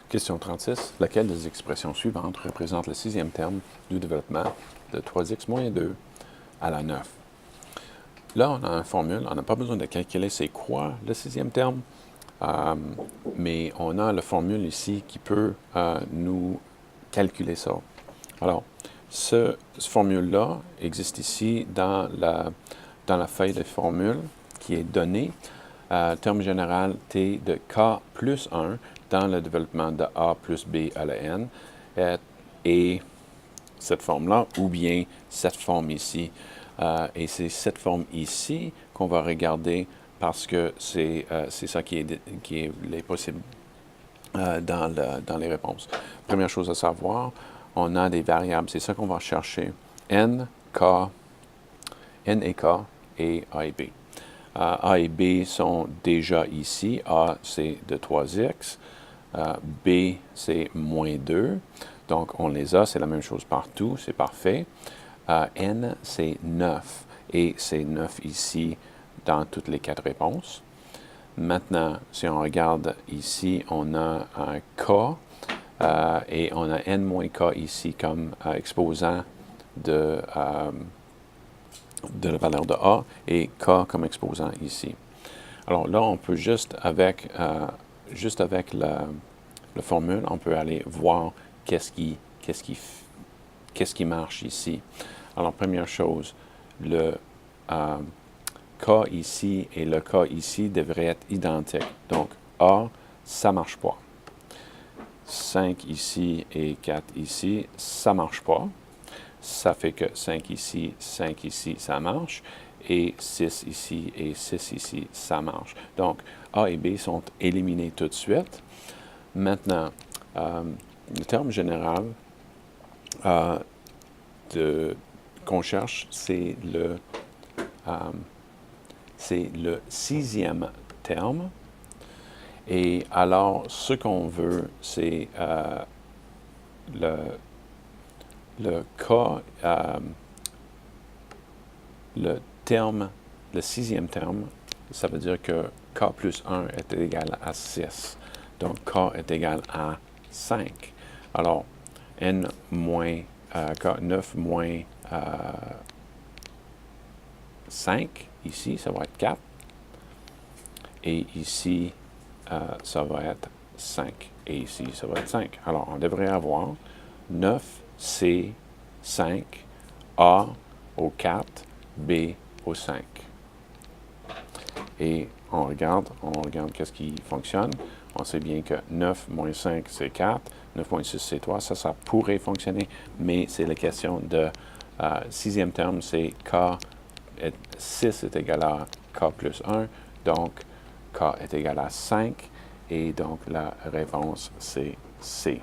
Question 36. Laquelle des expressions suivantes représente le sixième terme du développement de 3x moins 2 à la 9? Là, on a une formule. On n'a pas besoin de calculer c'est quoi le sixième terme, mais on a la formule ici qui peut nous calculer ça. Alors, cette formule-là existe ici dans la feuille de formule qui est donnée. Terme général T de K plus 1 dans le développement de A plus B à la N et cette forme-là, ou bien cette forme ici. Et c'est cette forme ici qu'on va regarder parce que c'est ça qui est les possibles dans les réponses. Première chose à savoir, on a des variables, c'est ça qu'on va chercher. N et K et A et B. A et B sont déjà ici. A, c'est de 3x. B, c'est moins 2. Donc, on les a. C'est la même chose partout. C'est parfait. N, c'est 9. Et c'est 9 ici dans toutes les quatre réponses. Maintenant, si on regarde ici, on a un K et on a N moins K ici comme exposant de la valeur de A et K comme exposant ici. Alors là, on peut juste avec la formule, on peut aller voir qu'est-ce qui marche ici. Alors, première chose, le K ici et le K ici devraient être identiques. Donc, A, ça ne marche pas. 5 ici et 4 ici, ça ne marche pas. Ça fait que 5 ici, ça marche. Et 6 ici et 6 ici, ça marche. Donc, A et B sont éliminés tout de suite. Maintenant, le terme général qu'on cherche, c'est le sixième terme. Et alors, ce qu'on veut, c'est le sixième terme, ça veut dire que K plus 1 est égal à 6. Donc, K est égal à 5. Alors, N moins K, 9 moins 5, ici, ça va être 4. Et ici, ça va être 5. Et ici, ça va être 5. Alors, on devrait avoir 9, C, 5, A au 4, B au 5. Et on regarde qu'est-ce qui fonctionne. On sait bien que 9 moins 5, c'est 4. 9 moins 6, c'est 3. Ça pourrait fonctionner, mais c'est la question de sixième terme, c'est 6 est égal à K plus 1. Donc, K est égal à 5. Et donc, la réponse, c'est C.